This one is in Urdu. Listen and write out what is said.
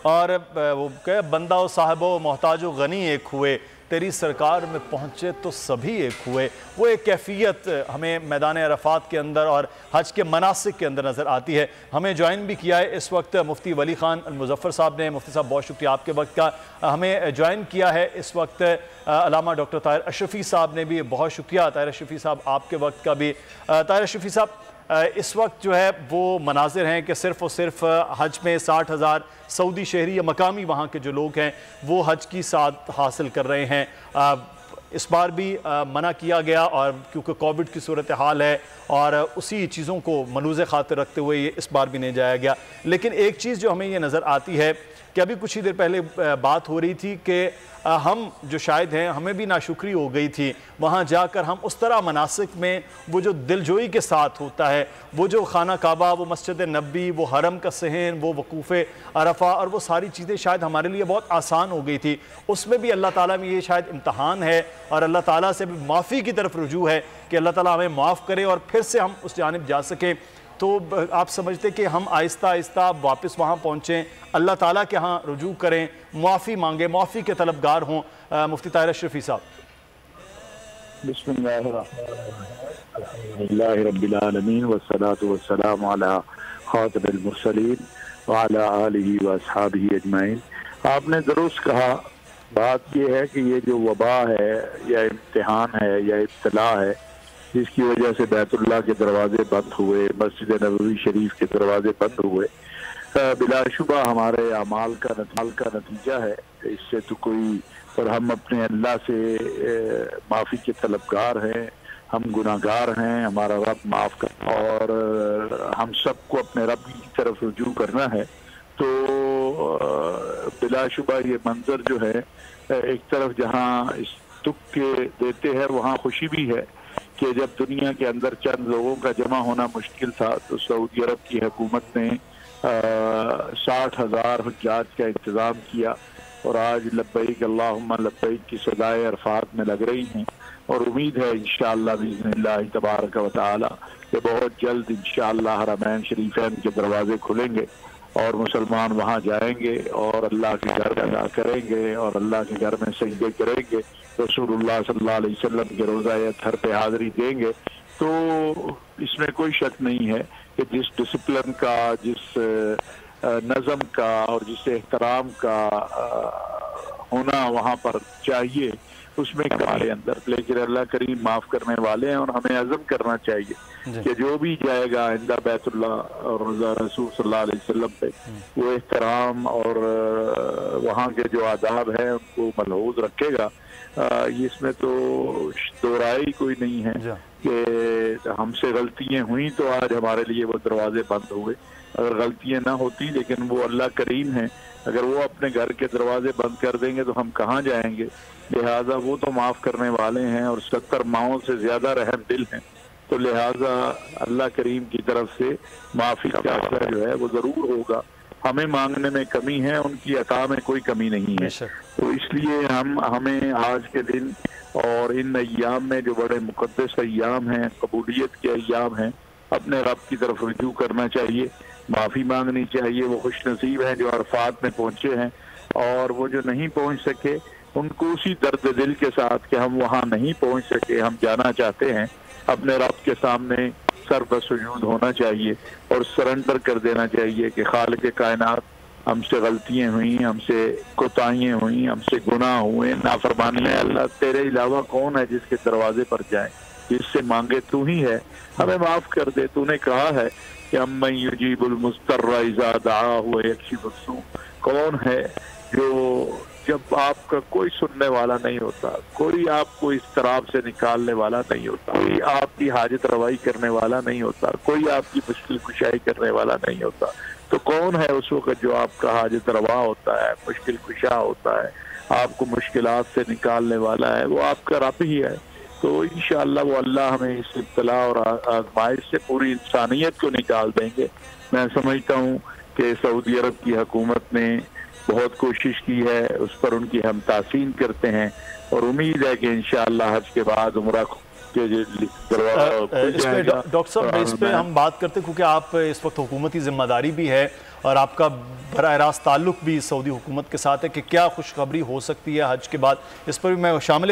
اور وہ کہ بندہ و صاحب و محتاج و غنی ایک ہوئے، تیری سرکار میں پہنچے تو سبھی ایک ہوئے۔ وہ ایک کیفیت ہمیں میدان عرفات کے اندر اور حج کے مناسک کے اندر نظر آتی ہے۔ ہمیں جوائن بھی کیا ہے اس وقت مفتی ولی خان المظفر صاحب نے۔ مفتی صاحب بہت شکریہ آپ کے وقت کا۔ ہمیں جوائن کیا ہے اس وقت علامہ ڈاکٹر طاہر اشرفی صاحب نے بھی، بہت شکریہ طاہر اشرفی صاحب آپ کے وقت کا بھی۔ طاہر اشرفی صاحب، اس وقت جو ہے وہ مناظر ہیں کہ صرف اور صرف حج میں 60,000 سعودی شہری یا مقامی وہاں کے جو لوگ ہیں وہ حج کی سعادت حاصل کر رہے ہیں۔ اس بار بھی منع کیا گیا اور کیونکہ کووڈ کی صورتحال ہے اور اسی چیزوں کو ملحوظ خاطر رکھتے ہوئے یہ اس بار بھی نہیں جایا گیا۔ لیکن ایک چیز جو ہمیں یہ نظر آتی ہے کہ ابھی کچھ ہی دیر پہلے بات ہو رہی تھی کہ ہم جو شاید ہیں ہمیں بھی ناشکری ہو گئی تھی وہاں جا کر ہم اس طرح مناسک میں وہ جو دلجوئی کے ساتھ ہوتا ہے، وہ جو خانہ کعبہ، وہ مسجد نبوی، وہ حرم کا صحن، وہ وقوف عرفہ اور وہ ساری چیزیں شاید ہمارے لیے بہت آسان ہو گئی تھی۔ اس میں بھی اللہ تعالیٰ میں یہ شاید امتحان ہے اور اللہ تعالیٰ سے بھی معافی کی طرف رجوع ہے کہ اللہ تعالیٰ ہمیں معاف کرے اور پھر سے ہم اس جانب جا سکیں۔ تو آپ سمجھتے کہ ہم آہستہ آہستہ واپس وہاں پہنچیں، اللہ تعالیٰ کے ہاں رجوع کریں، معافی مانگیں، معافی کے طلبگار ہوں؟ مفتی طاہر اشرفی صاحب۔ بسم اللہ الرحمن الرحیم، الحمدللہ رب العالمین والصلاة والسلام علی خاتم المرسلین وعلی آلہ واصحابہ اجمعین۔ آپ نے درست کہا، بات یہ ہے کہ یہ جو وبا ہے یا امتحان ہے یا ابتلا ہے جس کی وجہ سے بیت اللہ کے دروازے بند ہوئے، مسجد نبوی شریف کے دروازے بند ہوئے، بلا شبہ ہمارے اعمال کا نتیجہ ہے۔ اس سے تو کوئی، اور ہم اپنے اللہ سے معافی کے طلبگار ہیں، ہم گناہگار ہیں، ہمارا رب معاف کر، اور ہم سب کو اپنے رب کی طرف رجوع کرنا ہے۔ تو بلا شبہ یہ منظر جو ہے ایک طرف جہاں اس دکھ کے دیتے ہیں وہاں خوشی بھی ہے کہ جب دنیا کے اندر چند لوگوں کا جمع ہونا مشکل تھا تو سعودی عرب کی حکومت نے 60,000 حجاج کا انتظام کیا، اور آج لبیک اللہم لبیک کی صدائے عرفات میں لگ رہی ہیں، اور امید ہے انشاءاللہ باذن اللہ تبارک و تعالی کہ بہت جلد انشاءاللہ حرمین شریفین کے دروازے کھلیں گے اور مسلمان وہاں جائیں گے اور اللہ کے گھر ادا کریں گے اور اللہ کے گھر میں سجدے کریں گے، رسول اللہ صلی اللہ علیہ وسلم کے روضہ اطہر پہ حاضری دیں گے۔ تو اس میں کوئی شک نہیں ہے کہ جس ڈسپلن کا، جس نظم کا اور جس احترام کا ہونا وہاں پر چاہیے اس میں ہمارے اندر، لیکن اللہ کریم معاف کرنے والے ہیں اور ہمیں عزم کرنا چاہیے کہ جو بھی جائے گا آئندہ بیت اللہ اور روضہ رسول صلی اللہ علیہ وسلم پہ وہ احترام اور وہاں کے جو آداب ہیں ان کو ملحوظ رکھے گا۔ اس میں تو دو رائے کوئی نہیں ہے کہ ہم سے غلطیاں ہوئیں تو آج ہمارے لیے وہ دروازے بند ہوئے۔ اگر غلطیاں نہ ہوتی، لیکن وہ اللہ کریم ہیں، اگر وہ اپنے گھر کے دروازے بند کر دیں گے تو ہم کہاں جائیں گے؟ لہٰذا وہ تو معاف کرنے والے ہیں اور 70 ماؤں سے زیادہ رحم دل ہیں، تو لہٰذا اللہ کریم کی طرف سے معافی کا فیصلہ جو ہے وہ ضرور ہوگا۔ ہمیں مانگنے میں کمی ہے، ان کی عطا میں کوئی کمی نہیں ہے۔ تو اس لیے ہمیں آج کے دن اور ان ایام میں جو بڑے مقدس ایام ہیں، قبولیت کے ایام ہیں، اپنے رب کی طرف رجوع کرنا چاہیے، معافی مانگنی چاہیے۔ وہ خوش نصیب ہیں جو عرفات میں پہنچے ہیں، اور وہ جو نہیں پہنچ سکے ان کو اسی درد دل کے ساتھ کہ ہم وہاں نہیں پہنچ سکے، ہم جانا چاہتے ہیں، اپنے رب کے سامنے سر بسجود ہونا چاہیے اور سرنڈر کر دینا چاہیے کہ خالق کائنات، ہم سے غلطیاں ہوئیں، ہم سے کوتاہیاں ہوئیں، ہم سے گناہ ہوئے، نافرمانیاں، اللہ تیرے علاوہ کون ہے جس کے دروازے پر جائیں، جس سے مانگے تو ہی ہے، ہمیں معاف کر دے۔ تو نے کہا ہے کہ امن یجیب المضطر اذا دعاہ ویکشف السوء، کون ہے جو جب آپ کا کوئی سننے والا نہیں ہوتا، کوئی آپ کو اضطراب سے نکالنے والا نہیں ہوتا، کوئی آپ کی حاجت روائی کرنے والا نہیں ہوتا، کوئی آپ کی مشکل کشائی کرنے والا نہیں ہوتا، تو کون ہے اس وقت جو آپ کا حاجت روا ہوتا ہے، مشکل کشا ہوتا ہے، آپ کو مشکلات سے نکالنے والا ہے؟ وہ آپ کا رب ہی ہے۔ تو انشاءاللہ وہ اللہ ہمیں اس ابتلا اور آزمائش سے پوری انسانیت کو نکال دیں گے۔ میں سمجھتا ہوں کہ سعودی عرب کی حکومت نے بہت کوشش کی ہے، اس پر ان کی ہم تحسین کرتے ہیں، اور امید ہے کہ انشاءاللہ حج کے بعد عمرہ کے ڈاکٹر صاحب اس پہ ہم بات کرتے ہیں کیونکہ آپ اس وقت حکومتی ذمہ داری بھی ہے اور آپ کا براہ راست تعلق بھی سعودی حکومت کے ساتھ ہے کہ کیا خوشخبری ہو سکتی ہے حج کے بعد، اس پر بھی میں شامل